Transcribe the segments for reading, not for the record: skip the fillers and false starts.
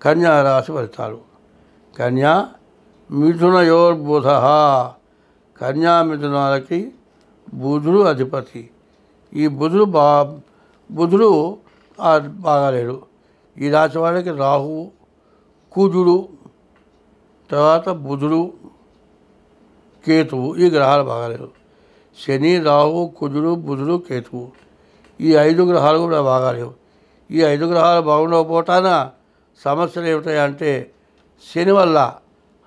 కన్యా రాశి ఫలితాలు. కన్యా మిథునయోర్బుధ. కన్యా మిథునాలకి బుధుడు అధిపతి. ఈ బుధుడు బాగాలేడు. ఈ రాశి వాళ్ళకి రాహువు, కుజుడు, తర్వాత బుధుడు, కేతువు ఈ గ్రహాలు బాగాలేవు. శని, రాహు, కుజుడు, బుధుడు, కేతువు ఈ 5 గ్రహాలు కూడా బాగాలేవు. ఈ 5 గ్రహాలు బాగుండకపోవటాన సమస్యలు ఏమిటాయంటే శని వల్ల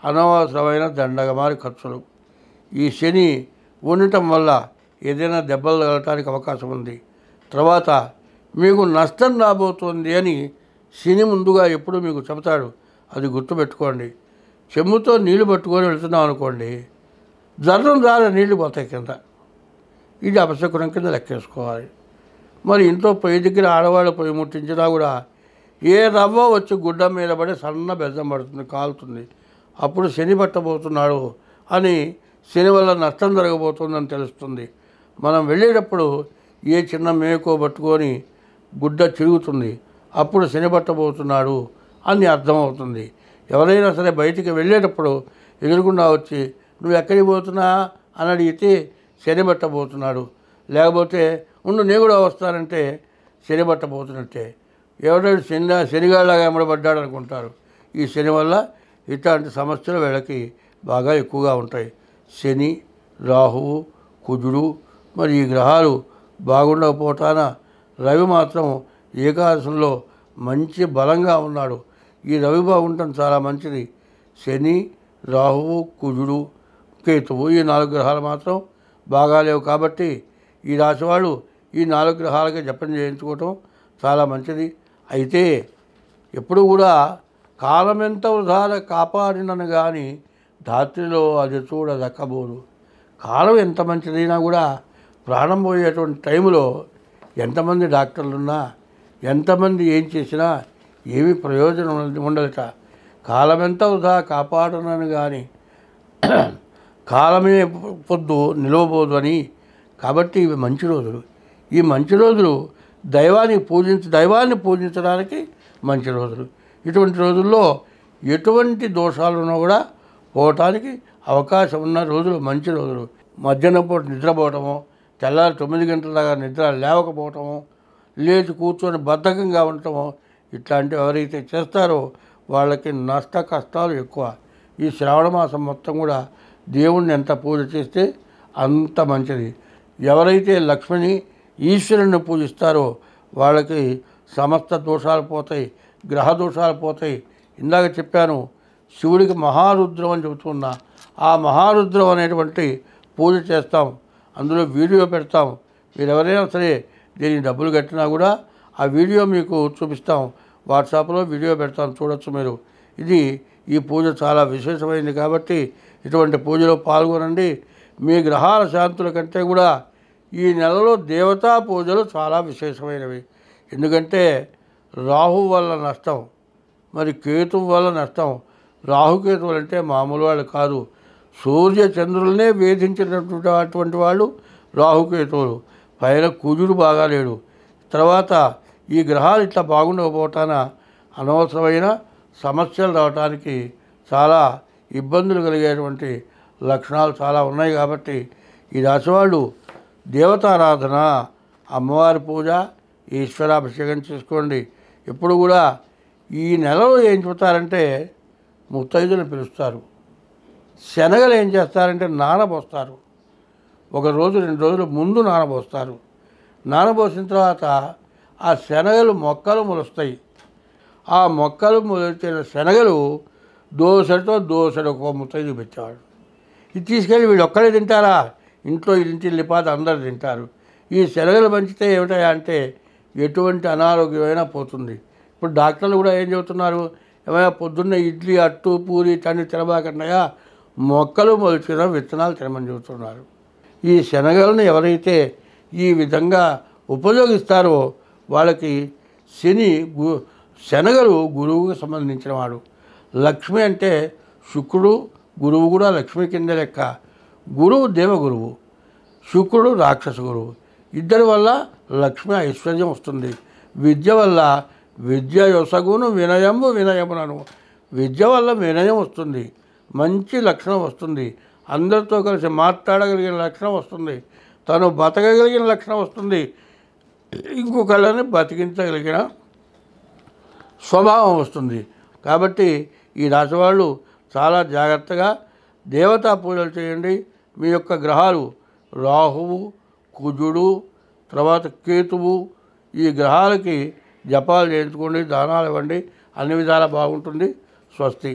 అనవసరమైన దండగమారి ఖర్చులు. ఈ శని ఉండటం వల్ల ఏదైనా దెబ్బలు తగలటానికి అవకాశం ఉంది. తర్వాత మీకు నష్టం రాబోతుంది అని శని ముందుగా ఎప్పుడు మీకు చెబుతాడు. అది గుర్తుపెట్టుకోండి. చెమ్ముతో నీళ్లు పట్టుకొని వెళ్తున్నాం అనుకోండి, జర్రం ద్వారా నీళ్లు పోతాయి కింద. ఇది అపశకునం కింద లెక్కేసుకోవాలి. మరి ఇంట్లో పొయ్యి దగ్గర ఆడవాళ్ళు పొయ్యి ముట్టించినా కూడా ఏ రవ్వ వచ్చి గుడ్డ మీద పడి సన్న బెల్లం పడుతుంది, కాలుతుంది. అప్పుడు శని పట్టబోతున్నాడు అని, శని వల్ల నష్టం జరగబోతుందని తెలుస్తుంది. మనం వెళ్ళేటప్పుడు ఏ చిన్న మేకో పట్టుకొని గుడ్డ చిరుగుతుంది, అప్పుడు శని పట్టబోతున్నాడు అని అర్థమవుతుంది. ఎవరైనా సరే బయటికి వెళ్ళేటప్పుడు ఎదురుకుండా వచ్చి నువ్వు ఎక్కడికి పోతున్నా అని అడిగితే శని పట్టబోతున్నాడు. లేకపోతే ఉండు నేను కూడా వస్తానంటే శని పట్టబోతున్నట్టే. ఎవరైనా శనిగాళ్ళగా ఎమ్మడబడ్డాడు అనుకుంటారు. ఈ శని వల్ల ఇట్లాంటి సమస్యలు వీళ్ళకి బాగా ఎక్కువగా ఉంటాయి. శని, రాహువు, కుజుడు మరి ఈ గ్రహాలు బాగుండకపోవటాన రవి మాత్రం ఏకాదశంలో మంచి బలంగా ఉన్నాడు. ఈ రవి బాగుండటం చాలా మంచిది. శని, రాహువు, కుజుడు, కేతువు ఈ 4 గ్రహాలు మాత్రం బాగాలేవు. కాబట్టి ఈ రాశి వాళ్ళు ఈ 4 గ్రహాలకి జపం చేయించుకోవటం చాలా మంచిది. అయితే ఎప్పుడు కూడా కాలమెంత వృధాల కాపాడినను కానీ ధాత్రిలో అది చూడ దక్కబోదు. కాలం ఎంత మంచిదైనా కూడా ప్రాణం పోయేటువంటి టైంలో ఎంతమంది డాక్టర్లున్నా, ఎంతమంది ఏం చేసినా ఏమీ ప్రయోజనం ఉండదట. కాలమెంత వృధా కాపాడనను కానీ కాలమే పొద్దు నిలవబోదు అని. కాబట్టి ఇవి మంచి రోజులు. ఈ మంచి రోజులు దైవాన్ని పూజించడానికి మంచి రోజులు. ఇటువంటి రోజుల్లో ఎటువంటి దోషాలున్నా కూడా పోవటానికి అవకాశం ఉన్న రోజులు మంచి రోజులు. మధ్యాహ్నం పూట నిద్రపోవటము, తెల్లారి 9 గంటల దాకా నిద్ర లేవకపోవటము, లేచి కూర్చొని బద్ధకంగా ఉండటము ఇట్లాంటివి ఎవరైతే చేస్తారో వాళ్ళకి నష్ట కష్టాలు ఎక్కువ. ఈ శ్రావణ మాసం మొత్తం కూడా దేవుణ్ణి ఎంత పూజ చేస్తే అంత మంచిది. ఎవరైతే లక్ష్మిని, ఈశ్వరుని పూజిస్తారో వాళ్ళకి సమస్త దోషాలు పోతాయి, గ్రహ దోషాలు పోతాయి. ఇందాక చెప్పాను శివుడికి మహారుద్రం అని చెబుతున్నా. ఆ మహారుద్రం అనేటువంటి పూజ చేస్తాం, అందులో వీడియో పెడతాం. మీరు ఎవరైనా సరే దీనికి డబ్బులు కట్టినా కూడా ఆ వీడియో మీకు చూపిస్తాం. వాట్సాప్లో వీడియో పెడతాం, చూడొచ్చు మీరు. ఈ పూజ చాలా విశేషమైంది కాబట్టి ఇటువంటి పూజలో పాల్గొనండి. మీ గ్రహాల శాంతుల కంటే కూడా ఈ నెలలో దేవతా పూజలు చాలా విశేషమైనవి. ఎందుకంటే రాహు వల్ల నష్టం, మరి కేతువు వల్ల నష్టం. రాహుకేతువులు అంటే మామూలు వాళ్ళు కాదు. సూర్య చంద్రులనే వేధించినటువంటి వాళ్ళు రాహుకేతువులు. పైన కుజుడు బాగాలేడు. తర్వాత ఈ గ్రహాలు ఇట్లా బాగుండకపోవటాన అనవసరమైన సమస్యలు రావడానికి చాలా ఇబ్బందులు కలిగేటువంటి లక్షణాలు చాలా ఉన్నాయి. కాబట్టి ఈ రాశివాళ్ళు దేవతారాధన, అమ్మవారి పూజ, ఈశ్వరాభిషేకం చేసుకోండి. ఎప్పుడు కూడా ఈ నెలలో ఏం చెబుతారంటే ముత్తైదులను పిలుస్తారు. శనగలు ఏం చేస్తారంటే నానబోస్తారు. 1 రోజు 2 రోజులు ముందు నానబోస్తారు. నానబోసిన తర్వాత ఆ శనగలు మొక్కలు మొలుస్తాయి. ఆ మొక్కలు మొలిచిన శనగలు దోసెడు ఒక ముత్తైదు పెట్టేవాడు. ఇది తీసుకెళ్ళి వీళ్ళు ఒక్కడే తింటారా? ఇంట్లో ఇంటి లిపాత అందరు తింటారు. ఈ శనగలు పంచితే ఏమిటాయా అంటే ఎటువంటి అనారోగ్యమైనా పోతుంది. ఇప్పుడు డాక్టర్లు కూడా ఏం చెబుతున్నారు, ఏమైనా పొద్దున్న ఇడ్లీ, అట్టు, పూరి తన్ని తినబాకన్నాయా, మొక్కలు మొలిచిన విత్తనాలు తినమని చెబుతున్నారు. ఈ శనగలను ఎవరైతే ఈ విధంగా ఉపయోగిస్తారో వాళ్ళకి శనగలు గురువుకు సంబంధించిన వాడు. లక్ష్మి అంటే శుక్రుడు, గురువు కూడా లక్ష్మి కింద లెక్క. గురువు దేవగురువు, శుక్రుడు రాక్షస గురువు. ఇద్దరి వల్ల లక్ష్మి ఐశ్వర్యం వస్తుంది. విద్య వల్ల విద్య యొసగును వినయము వినయమునను. విద్య వల్ల వినయం వస్తుంది, మంచి లక్షణం వస్తుంది, అందరితో కలిసి మాట్లాడగలిగిన లక్షణం వస్తుంది, తను బతకగలిగిన లక్షణం వస్తుంది, ఇంకొకళ్ళని బతికించగలిగిన స్వభావం వస్తుంది. కాబట్టి ఈ రాశివాళ్ళు చాలా జాగ్రత్తగా దేవతా పూజలు చేయండి. మీ యొక్క గ్రహాలు రాహువు, కుజుడు, తర్వాత కేతువు, ఈ గ్రహాలకి జపాలు చేయించుకోండి, దానాలు ఇవ్వండి, అన్ని విధాలా బాగుంటుంది. స్వస్తి.